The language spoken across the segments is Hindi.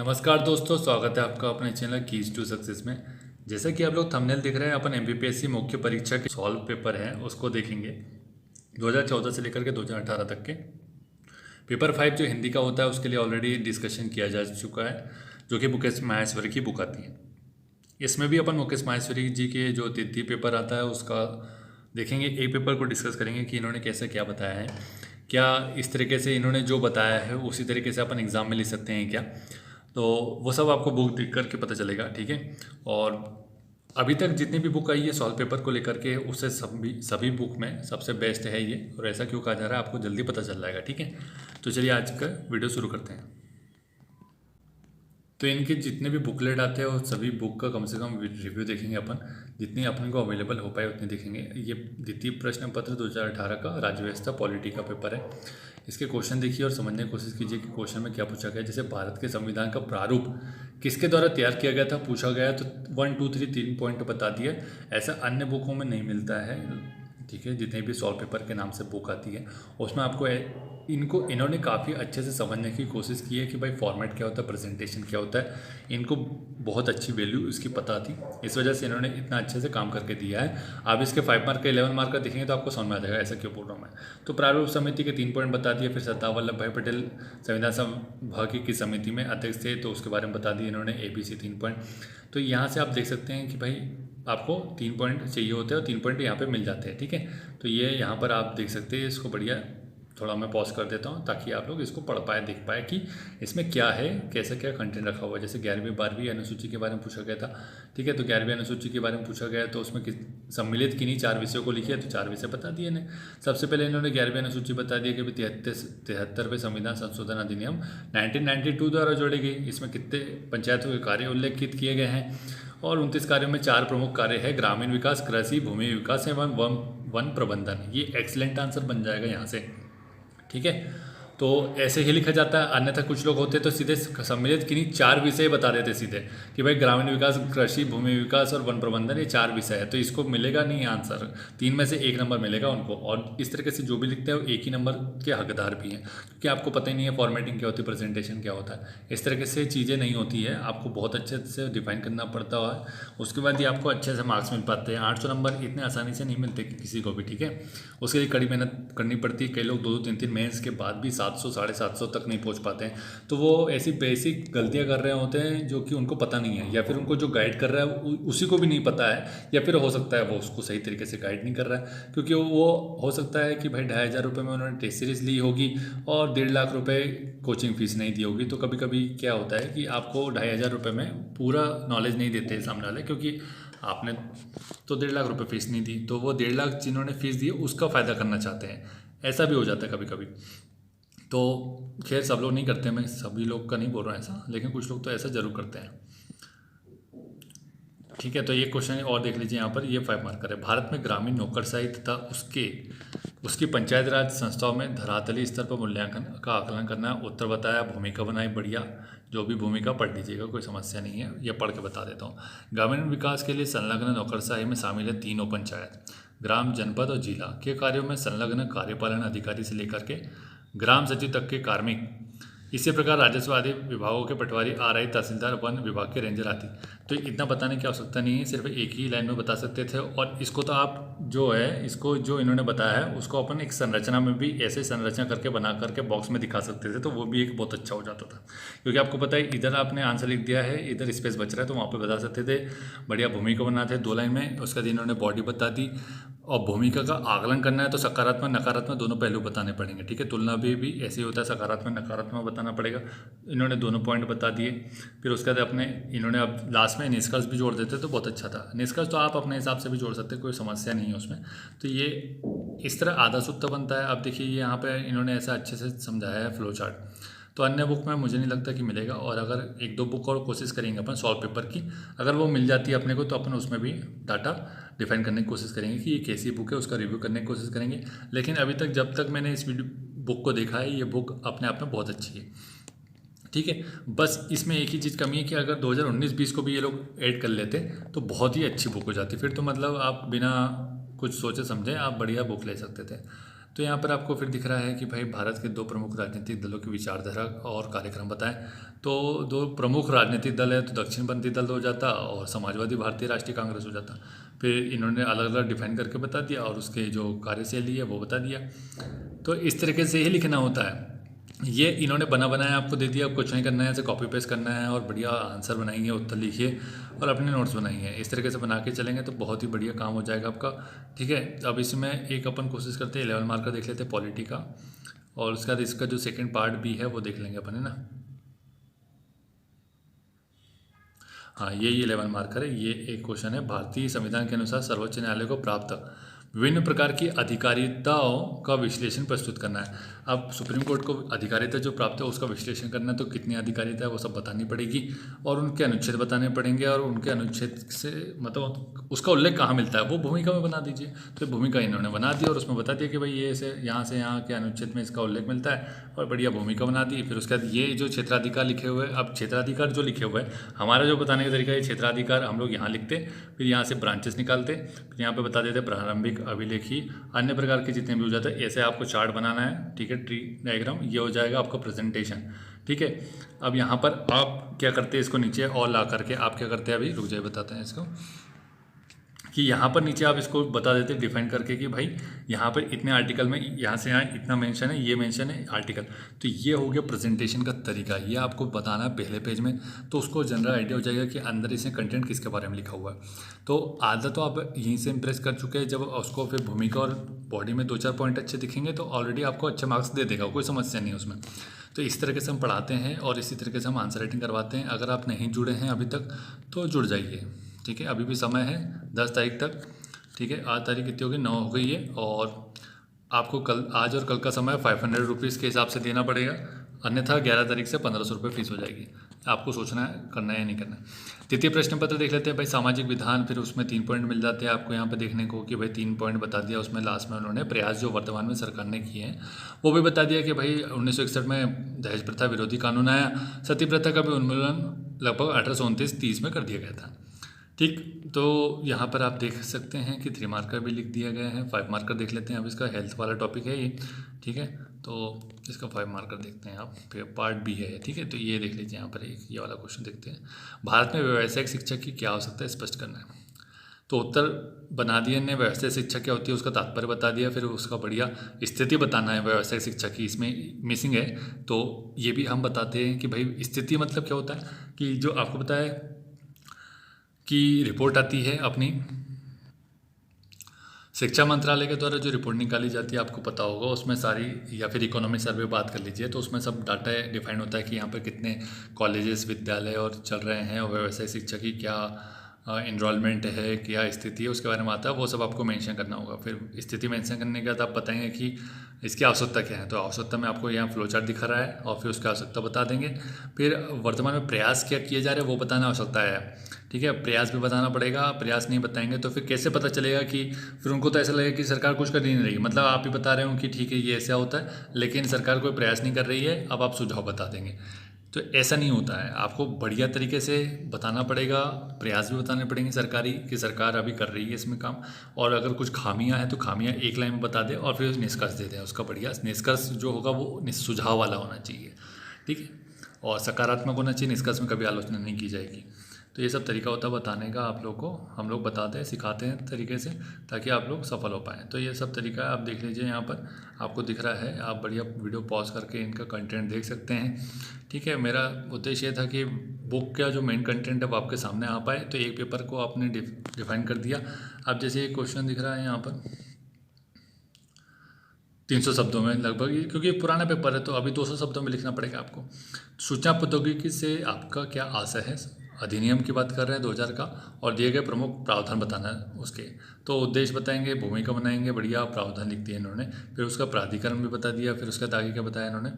नमस्कार दोस्तों, स्वागत है आपका अपने चैनल कीज टू सक्सेस में। जैसा कि आप लोग थंबनेल देख रहे हैं, अपन एमपीपीएससी मुख्य परीक्षा के सॉल्व पेपर है उसको देखेंगे 2014 से लेकर के 2018 तक के। पेपर 5 जो हिंदी का होता है उसके लिए ऑलरेडी डिस्कशन किया जा चुका है, जो कि मुकेश माहेश्वरी की बुक आती है। इसमें भी अपन मुकेश माहेश्वरी जी के जो तृतीय पेपर आता है उसका देखेंगे। एक पेपर को डिस्कस करेंगे कि इन्होंने कैसे क्या बताया है, क्या इस तरीके से इन्होंने जो बताया है उसी तरीके से अपन एग्ज़ाम में लिख सकते हैं क्या। तो वो सब आपको बुक देख करके पता चलेगा, ठीक है। और अभी तक जितनी भी बुक आई है सॉल्व पेपर को लेकर के, उससे सभी बुक में सबसे बेस्ट है ये। और ऐसा क्यों कहा जा रहा है आपको जल्दी पता चल जाएगा, ठीक है। तो चलिए आज का वीडियो शुरू करते हैं। तो इनके जितने भी बुकलेट आते हैं वो सभी बुक का कम से कम रिव्यू देखेंगे अपन, जितनी अपन को अवेलेबल हो पाए उतनी देखेंगे। ये द्वितीय प्रश्न पत्र 2018 का राज्य व्यवस्था पॉलिटी का पेपर है। इसके क्वेश्चन देखिए और समझने की कोशिश कीजिए कि क्वेश्चन में क्या पूछा गया। जैसे भारत के संविधान का प्रारूप किसके द्वारा तैयार किया गया था पूछा गया, तो 1 2 3 3 पॉइंट बता दिए। ऐसा अन्य बुकों में नहीं मिलता है, ठीक है। जितने भी सॉल्व पेपर के नाम से बुक आती है उसमें आपको इन्होंने काफ़ी अच्छे से समझने की कोशिश की है कि भाई फॉर्मेट क्या होता है, प्रेजेंटेशन क्या होता है। इनको बहुत अच्छी वैल्यू इसकी पता थी, इस वजह से इन्होंने इतना अच्छे से काम करके दिया है। आप इसके 5 मार्क का 11 मार्क का देखेंगे तो आपको समझ में आ जाएगा ऐसा क्यों बोल रहा हूँ मैं। तो प्रारूप समिति के 3 पॉइंट बता दिए। फिर सरदार वल्लभ भाई पटेल संविधान सभा की समिति में अध्यक्ष थे तो उसके बारे में बता दिए इन्होंने, ABC 3 पॉइंट। तो यहाँ से आप देख सकते हैं कि भाई आपको 3 पॉइंट चाहिए होते हैं और 3 पॉइंट यहाँ पे मिल जाते हैं, ठीक है। तो ये यहाँ पर आप देख सकते हैं। इसको बढ़िया थोड़ा मैं पॉज कर देता हूँ ताकि आप लोग इसको पढ़ पाए, देख पाए कि इसमें क्या है, कैसे क्या कंटेंट रखा हुआ है। जैसे 11वीं 12वीं अनुसूची के बारे में पूछा गया था, ठीक है। तो 11वीं अनुसूची के बारे में पूछा गया तो उसमें सम्मिलित किन्हीं 4 विषयों को लिखिए, तो 4 विषय बता दिए ने। सबसे पहले इन्होंने 11वीं अनुसूची बता दिया कि 73वें संविधान संशोधन अधिनियम 1992 द्वारा जोड़ी गई। इसमें कितने पंचायतों के कार्य उल्लेखित किए गए हैं और 29 कार्यों में 4 प्रमुख कार्य है: ग्रामीण विकास, कृषि, भूमि विकास एवं वन प्रबंधन। ये एक्सीलेंट आंसर बन जाएगा यहाँ से, ठीक है। तो ऐसे ही लिखा जाता है। अन्यथा कुछ लोग होते तो सीधे सम्मिलित किन्हीं 4 विषय बता देते सीधे कि भाई ग्रामीण विकास, कृषि, भूमि विकास और वन प्रबंधन, ये 4 विषय है। तो इसको मिलेगा नहीं आंसर, 3 में से 1 नंबर मिलेगा उनको। और इस तरीके से जो भी लिखते हैं वो 1 ही नंबर के हकदार भी हैं, क्योंकि आपको पता ही नहीं है फॉर्मेटिंग क्या होती है, प्रेजेंटेशन क्या होता है। इस तरीके से चीज़ें नहीं होती है, आपको बहुत अच्छे से डिफाइन करना पड़ता है। उसके बाद ही आपको अच्छे से मार्क्स मिल पाते हैं। 800 नंबर इतने आसानी से नहीं मिलते किसी को भी, ठीक है। उसके लिए कड़ी मेहनत करनी पड़ती है। कई लोग 2 2 3 3 मेंस के बाद भी 700 750 तक नहीं पहुंच पाते हैं। तो वो ऐसी बेसिक गलतियां कर रहे होते हैं जो कि उनको पता नहीं है, या फिर उनको जो गाइड कर रहा है उसी को भी नहीं पता है, या फिर हो सकता है वो उसको सही तरीके से गाइड नहीं कर रहा है। क्योंकि वो हो सकता है कि भाई 2500 रुपये में उन्होंने टेस्ट सीरीज ली होगी और 1.5 लाख रुपये कोचिंग फीस नहीं दी होगी। तो कभी कभी क्या होता है कि आपको 2500 रुपये में पूरा नॉलेज नहीं देते सामने वाले, क्योंकि आपने तो 1.5 लाख रुपये फीस नहीं दी, तो वो 1.5 लाख जिन्होंने फीस दी उसका फ़ायदा करना चाहते हैं। ऐसा भी हो जाता है कभी कभी। तो खैर सब लोग नहीं करते, मैं सभी लोग का नहीं बोल रहा हूँ ऐसा, लेकिन कुछ लोग तो ऐसा ज़रूर करते हैं, ठीक है। तो ये क्वेश्चन और देख लीजिए यहाँ पर, ये 5 मार्कर है। भारत में ग्रामीण नौकरशाही तथा उसकी पंचायत राज संस्थाओं में धरातली स्तर पर मूल्यांकन का आकलन करना। उत्तर बताया, भूमिका बनाई, बढ़िया। जो भी भूमिका पढ़ लीजिएगा, कोई समस्या नहीं है, ये पढ़ के बता देता हूँ। ग्रामीण विकास के लिए संलग्न नौकरशाही में शामिल है तीनों पंचायत, ग्राम, जनपद और जिला के कार्यों में संलग्न कार्यपालन अधिकारी से लेकर के ग्राम सचिव तक के कार्मिक। इसी प्रकार राजस्व आदि विभागों के पटवारी, RI, तहसीलदार, वन विभाग के रेंजर आदि। तो इतना बताने की आवश्यकता नहीं है, सिर्फ एक ही लाइन में बता सकते थे। और इसको तो आप जो है, इसको जो इन्होंने बताया है उसको अपन एक संरचना में भी ऐसे संरचना करके बना करके बॉक्स में दिखा सकते थे, तो वो भी एक बहुत अच्छा हो जाता था। क्योंकि आपको पता है इधर आपने आंसर लिख दिया है, इधर स्पेस बच रहा है, तो वहाँ पर बता सकते थे। बढ़िया भूमिका बनाते 2 लाइन में। उसके बाद इन्होंने बॉडी बता दी। और भूमिका का आकलन करना है तो सकारात्मक नकारात्मक दोनों पहलू बताने पड़ेंगे, ठीक है। तुलना भी ऐसे ही होता है, सकारात्मक नकारात्मक बताना पड़ेगा। इन्होंने दोनों पॉइंट बता दिए। फिर उसके बाद इन्होंने अब लास्ट में निष्कर्ष भी जोड़ देते तो बहुत अच्छा था। निष्कर्ष तो आप अपने हिसाब से भी जोड़ सकते हैं, कोई समस्या नहीं है उसमें। तो ये इस तरह आधा सूत्र बनता है। अब देखिए यहाँ पे इन्होंने ऐसा अच्छे से समझाया है फ्लो चार्ट। तो अन्य बुक में मुझे नहीं लगता कि मिलेगा। और अगर 1 2 बुक और कोशिश करेंगे अपन सॉल्व पेपर की, अगर वो मिल जाती है अपने को, तो अपन उसमें भी डाटा डिफाइन करने की कोशिश करेंगे कि ये कैसी बुक है, उसका रिव्यू करने की कोशिश करेंगे। लेकिन अभी तक जब तक मैंने इस बुक को देखा है, ये बुक अपने आप में बहुत अच्छी है, ठीक है। बस इसमें एक ही चीज़ कमी है कि अगर 2019-20 को भी ये लोग ऐड कर लेते तो बहुत ही अच्छी बुक हो जाती। फिर तो मतलब आप बिना कुछ सोचे समझे आप बढ़िया बुक ले सकते थे। तो तो यहाँ पर आपको फिर दिख रहा है कि भाई भारत के 2 प्रमुख राजनीतिक दलों की विचारधारा और कार्यक्रम बताएं। तो 2 प्रमुख राजनीतिक दल है तो दक्षिणपंथी दल हो जाता और समाजवादी भारतीय राष्ट्रीय कांग्रेस हो जाता। फिर इन्होंने अलग अलग डिफाइन करके बता दिया और उसके जो कार्यशैली है वो बता दिया। तो इस तरीके से ही लिखना होता है। ये इन्होंने बना बनाया आपको दे दिया, कुछ नहीं करना है, ऐसे कॉपी पेस्ट करना है और बढ़िया आंसर बनाइए, उत्तर लिखिए और अपने नोट्स बनाइए। इस तरीके से बना के चलेंगे तो बहुत ही बढ़िया काम हो जाएगा आपका। ठीक है, अब इसमें एक अपन कोशिश करते हैं 11 मार्क का देख लेते हैं पॉलिटी का, और उसके बाद इसका जो सेकंड पार्ट भी है वो देख लेंगे अपन, है ना। हाँ, ये 11 मार्कर है। ये एक क्वेश्चन है, भारतीय संविधान के अनुसार सर्वोच्च न्यायालय को प्राप्त विभिन्न प्रकार की अधिकारिताओं का विश्लेषण प्रस्तुत करना है। अब सुप्रीम कोर्ट को अधिकारिता जो प्राप्त है उसका विश्लेषण करना है, तो कितनी अधिकारिता है वो सब बतानी पड़ेगी और उनके अनुच्छेद बताने पड़ेंगे, और उनके अनुच्छेद से मतलब उसका उल्लेख कहाँ मिलता है वो भूमिका में बना दीजिए। तो भूमिका इन्होंने बना दी और उसमें बता दिया कि भाई ये से यहाँ के अनुच्छेद में इसका उल्लेख मिलता है, और बढ़िया भूमिका बना दी। फिर उसके बाद ये जो क्षेत्राधिकार लिखे हुए हैं, अब क्षेत्राधिकार जो लिखे हुए हैं, हमारा जो बताने का तरीका है, क्षेत्राधिकार हम लोग यहाँ लिखते, फिर यहाँ से ब्रांचेस निकालते, फिर यहाँ पे बता देते प्रारंभिक, अभिलेखी, अन्य प्रकार के जितने भी हो जाते हैं। ऐसे आपको चार्ट बनाना है, ठीक है, ट्री डायग्राम, ये हो जाएगा आपका प्रेजेंटेशन। ठीक है, अब यहाँ पर आप क्या करते हैं, इसको नीचे और ला करके आप क्या करते हैं, अभी रुक जाइए बताते हैं इसको, कि यहाँ पर नीचे आप इसको बता देते हैं डिफाइन करके कि भाई यहाँ पर इतने आर्टिकल में यहाँ से यहाँ इतना मेंशन है, ये मेंशन है आर्टिकल। तो ये हो गया प्रेजेंटेशन का तरीका, ये आपको बताना है पहले पेज में, तो उसको जनरल आइडिया हो जाएगा कि अंदर इसमें कंटेंट किसके बारे में लिखा हुआ है। तो आधा तो आप यहीं से इंप्रेस कर चुके हैं। जब उसको फिर भूमिका और बॉडी में 2-4 पॉइंट अच्छे दिखेंगे तो ऑलरेडी आपको अच्छे मार्क्स दे देगा, कोई समस्या नहीं है उसमें। तो इस तरीके से हम पढ़ाते हैं और इसी तरीके से हम आंसर राइटिंग करवाते हैं। अगर आप नहीं जुड़े हैं अभी तक तो जुड़ जाइए, ठीक है, अभी भी समय है 10 तारीख तक। ठीक है, आज तारीख कितनी होगी, 9 हो गई है, और आपको कल, आज और कल का समय 500 रुपीज़ के हिसाब से देना पड़ेगा, अन्यथा 11 तारीख से 1500 रुपये फीस हो जाएगी। आपको सोचना है करना है या नहीं करना है। द्वितीय प्रश्न पत्र देख लेते हैं भाई, सामाजिक विधान, फिर उसमें 3 पॉइंट मिल जाते हैं आपको यहाँ पे देखने को कि भाई 3 पॉइंट बता दिया। उसमें लास्ट में उन्होंने प्रयास जो वर्तमान में सरकार ने किए हैं वो भी बता दिया कि भाई 1961 में दहेज प्रथा विरोधी कानून आया, सती प्रथा का भी उन्मूलन लगभग 1829-30 में कर दिया गया था। ठीक, तो यहाँ पर आप देख सकते हैं कि 3 मार्कर भी लिख दिया गया है। 5 मार्कर देख लेते हैं। अब इसका हेल्थ वाला टॉपिक है ये, ठीक है, तो इसका 5 मार्कर देखते हैं आप, फिर पार्ट बी है, ठीक है। तो ये देख लीजिए, यहाँ पर एक ये वाला क्वेश्चन देखते हैं, भारत में व्यावसायिक शिक्षा की क्या आवश्यकता है, स्पष्ट करना है। तो उत्तर बना दिया ने, व्यावसायिक शिक्षा क्या होती है उसका तात्पर्य बता दिया, फिर उसका बढ़िया स्थिति बताना है व्यावसायिक शिक्षा की, इसमें मिसिंग है। तो ये भी हम बताते हैं कि भाई स्थिति मतलब क्या होता है, कि जो आपको पता है की रिपोर्ट आती है अपनी शिक्षा मंत्रालय के द्वारा, जो रिपोर्ट निकाली जाती है आपको पता होगा, उसमें सारी, या फिर इकोनॉमी सर्वे बात कर लीजिए तो उसमें सब डाटा डिफाइन होता है कि यहाँ पर कितने कॉलेजेस विद्यालय और चल रहे हैं और व्यावसायिक शिक्षा की क्या इनरोलमेंट है, क्या स्थिति है, उसके बारे में आता है, वो सब आपको मेंशन करना होगा। फिर स्थिति मेंशन करने के बाद आप बताएंगे कि इसकी आवश्यकता क्या है। तो आवश्यकता में आपको यहाँ फ्लो चार्ट दिखा रहा है और फिर उसकी आवश्यकता बता देंगे। फिर वर्तमान में प्रयास क्या किए जा रहे हैं वो बताना आवश्यकता है, ठीक है, प्रयास भी बताना पड़ेगा। प्रयास नहीं बताएंगे तो फिर कैसे पता चलेगा, कि फिर उनको तो ऐसा लगेगा कि सरकार कुछ कर ही नहीं रही, मतलब आप ही बता रहे हो कि ठीक है ये ऐसा होता है लेकिन सरकार कोई प्रयास नहीं कर रही है, अब आप सुझाव बता देंगे। तो ऐसा नहीं होता है, आपको बढ़िया तरीके से बताना पड़ेगा, प्रयास भी बताने पड़ेंगे सरकारी, कि सरकार अभी कर रही है इसमें काम, और अगर कुछ खामियां हैं तो खामियां एक लाइन में बता दें और फिर निष्कर्ष दे दें। उसका बढ़िया निष्कर्ष जो होगा वो सुझाव वाला होना चाहिए, ठीक है, और सकारात्मक होना चाहिए, निष्कर्ष में कभी आलोचना नहीं की जाएगी। तो ये सब तरीका होता है बताने का आप लोग को, हम लोग बताते हैं, सिखाते हैं तरीके से, ताकि आप लोग सफल हो पाएँ। तो ये सब तरीका है, आप देख लीजिए, यहाँ पर आपको दिख रहा है, आप बढ़िया वीडियो पॉज करके इनका कंटेंट देख सकते हैं, ठीक है। मेरा उद्देश्य ये था कि बुक का जो मेन कंटेंट है वो आपके सामने आ पाए, तो एक पेपर को आपने डिफाइन कर दिया। अब जैसे एक क्वेश्चन दिख रहा है यहाँ पर 300 शब्दों में लगभग, क्योंकि पुराना पेपर है तो अभी 200 शब्दों में लिखना पड़ेगा आपको। सूचना प्रौद्योगिकी से आपका क्या आशय है, अधिनियम की बात कर रहे हैं 2000 का, और दिए गए प्रमुख प्रावधान बताना है उसके। तो उद्देश्य बताएंगे, भूमिका बनाएंगे, बढ़िया प्रावधान लिख दिए इन्होंने, फिर उसका प्राधिकरण भी बता दिया, फिर उसके आगे क्या बताया इन्होंने,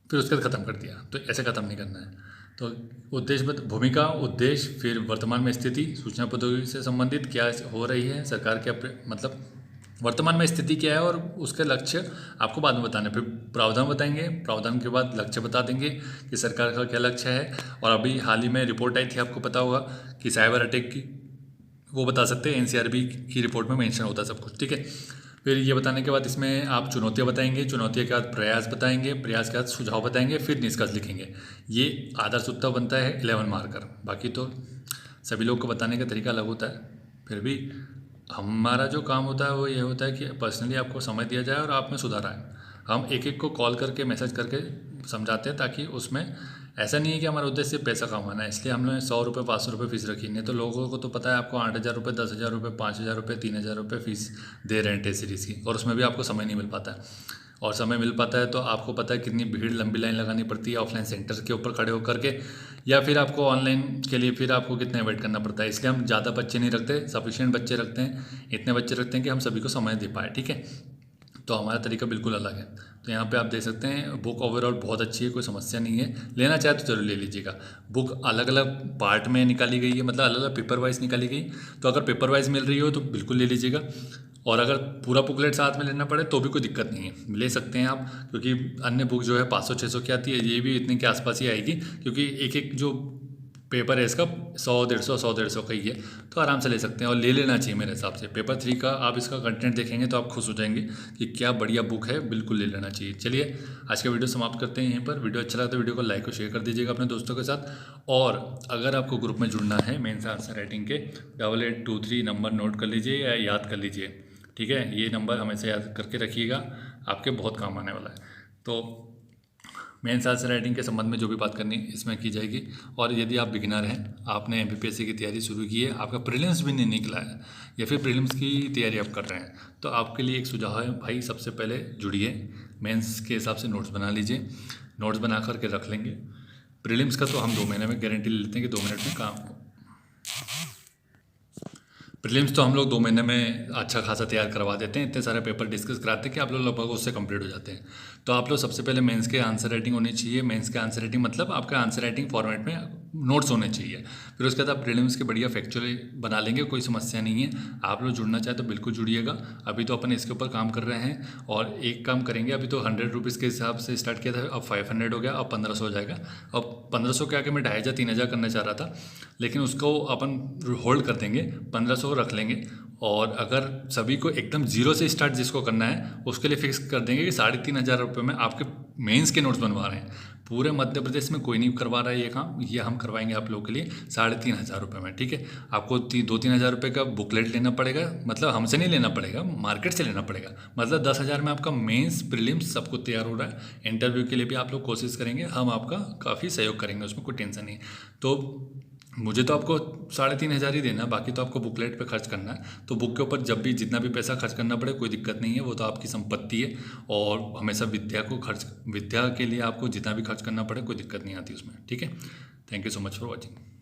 फिर उसके बाद ख़त्म कर दिया। तो ऐसे ख़त्म नहीं करना है। तो उद्देश्य भूमिका, उद्देश्य, फिर वर्तमान में स्थिति, सूचना प्रौद्योगिकी से संबंधित क्या हो रही है, सरकार क्या मतलब वर्तमान में स्थिति क्या है, और उसके लक्ष्य आपको बाद में बताने। फिर प्रावधान बताएंगे, प्रावधान के बाद लक्ष्य बता देंगे कि सरकार का क्या लक्ष्य है। और अभी हाल ही में रिपोर्ट आई थी, आपको पता होगा कि साइबर अटैक की, वो बता सकते हैं, NCRB की रिपोर्ट में मेंशन होता है सब कुछ, ठीक है। फिर ये बताने के बाद इसमें आप चुनौतियाँ बताएंगे, चुनौतियों के बाद प्रयास बताएंगे, प्रयास के बाद सुझाव बताएंगे, फिर निष्कर्ष लिखेंगे। ये आदर्श उत्तर बनता है 11 मार्कर। बाकी तो सभी लोग को बताने का तरीका अलग होता है, फिर भी हमारा जो काम होता है वो ये होता है कि पर्सनली आपको समय दिया जाए और आप में सुधार आए। हम एक एक को कॉल करके मैसेज करके समझाते हैं, ताकि उसमें ऐसा नहीं है कि हमारा उद्देश्य पैसा कमाना है, इसलिए हमने 100 रुपये 500 रुपये फीस रखी। नहीं तो लोगों को तो पता है आपको 8,000 रुपये 10,000 रुपये 5,000 रुपये 3,000 रुपये फीस दे रहे हैं टेस्ट सीरीज़ की, और उसमें भी आपको समय नहीं मिल पाता है। और समय मिल पाता है तो आपको पता है कितनी भीड़ लंबी लाइन लगानी पड़ती है ऑफलाइन सेंटर के ऊपर खड़े होकर के, या फिर आपको ऑनलाइन के लिए फिर आपको कितना वेट करना पड़ता है। इसलिए हम ज़्यादा बच्चे नहीं रखते, सफिशिएंट बच्चे रखते हैं, इतने बच्चे रखते हैं कि हम सभी को समय दे पाए। ठीक है, तो हमारा तरीका बिल्कुल अलग है। तो यहाँ पे आप देख सकते हैं बुक ओवरऑल बहुत अच्छी है, कोई समस्या नहीं है। लेना चाहे तो जरूर ले लीजिएगा। बुक अलग अलग पार्ट में निकाली गई है, मतलब अलग अलग पेपर वाइज निकाली गई, तो अगर पेपर वाइज मिल रही हो तो बिल्कुल ले लीजिएगा। और अगर पूरा बुकलेट साथ में लेना पड़े तो भी कोई दिक्कत नहीं है, ले सकते हैं आप, क्योंकि अन्य बुक जो है 500-600 की आती है, ये भी इतने के आसपास ही आएगी, क्योंकि एक एक जो पेपर है इसका 100-150 का ही है, तो आराम से ले सकते हैं और ले लेना चाहिए मेरे हिसाब से। पेपर 3 का आप इसका कंटेंट देखेंगे तो आप खुश हो जाएंगे कि क्या बढ़िया बुक है, बिल्कुल ले लेना चाहिए। चलिए आज का वीडियो समाप्त करते हैं यहीं पर। वीडियो अच्छा लगा तो वीडियो को लाइक और शेयर कर दीजिएगा अपने दोस्तों के साथ। और अगर आपको ग्रुप में जुड़ना है मेंस आंसर राइटिंग के, 8823 नंबर नोट कर लीजिए या याद कर लीजिए। ठीक है, ये नंबर हमेशा याद करके रखिएगा, आपके बहुत काम आने वाला है। तो मेंस आंसर राइटिंग के संबंध में जो भी बात करनी इसमें की जाएगी। और यदि आप बिगिनर हैं, आपने एमपीपीएससी की तैयारी शुरू की है, आपका प्रीलिम्स भी नहीं निकला है, या फिर प्रीलिम्स की तैयारी आप कर रहे हैं, तो आपके लिए एक सुझाव है भाई, सबसे पहले जुड़िए, मेंस के हिसाब से नोट्स बना लीजिए। नोट्स बना करके रख लेंगे। प्रीलिम्स का तो हम 2 महीने में गारंटी ले लेते हैं कि 2 मिनट में काम। प्रीलिम्स तो हम लोग 2 महीने में अच्छा खासा तैयार करवा देते हैं, इतने सारे पेपर डिस्कस कराते हैं कि आप लोग लगभग उससे कंप्लीट हो जाते हैं। तो आप लोग सबसे पहले मेंस के आंसर राइटिंग होनी चाहिए। मेंस के आंसर राइटिंग मतलब आपका आंसर राइटिंग फॉर्मेट में नोट्स होने चाहिए। फिर उसके बाद आप प्रीलिम्स के बढ़िया फैक्चुअली बना लेंगे, कोई समस्या नहीं है। आप लोग जुड़ना चाहे तो बिल्कुल जुड़िएगा। अभी तो अपन इसके ऊपर काम कर रहे हैं, और एक काम करेंगे, अभी तो 100 रुपीज़ के हिसाब से स्टार्ट किया था, अब 500 हो गया, अब 1500 हो जाएगा। अब 1500 के आके मैं 2,500-3,000 करना चाह रहा था, लेकिन उसको अपन होल्ड कर देंगे, 1500 रख लेंगे। और अगर सभी को एकदम जीरो से स्टार्ट जिसको करना है उसके लिए फिक्स कर देंगे कि 3,500 रुपये में आपके मेंस के नोट्स बनवा रहे हैं। पूरे मध्य प्रदेश में कोई नहीं करवा रहा है ये काम, ये हम करवाएंगे आप लोगों के लिए 3,500 रुपये में। ठीक है, आपको 2-3 हज़ार रुपये का बुकलेट लेना पड़ेगा, मतलब हमसे नहीं लेना पड़ेगा, मार्केट से लेना पड़ेगा। मतलब 10,000 में आपका मेंस प्रीलिम्स सब कुछ तैयार हो रहा है। इंटरव्यू के लिए भी आप लोग कोशिश करेंगे, हम आपका काफ़ी सहयोग करेंगे, उसमें कोई टेंशन नहीं। तो मुझे तो आपको 3,500 ही देना, बाकी तो आपको बुकलेट पे खर्च करना है। तो बुक के ऊपर जब भी जितना भी पैसा खर्च करना पड़े कोई दिक्कत नहीं है, वो तो आपकी संपत्ति है। और हमेशा विद्या के लिए आपको जितना भी खर्च करना पड़े कोई दिक्कत नहीं आती उसमें। ठीक है, thank you so much for watching.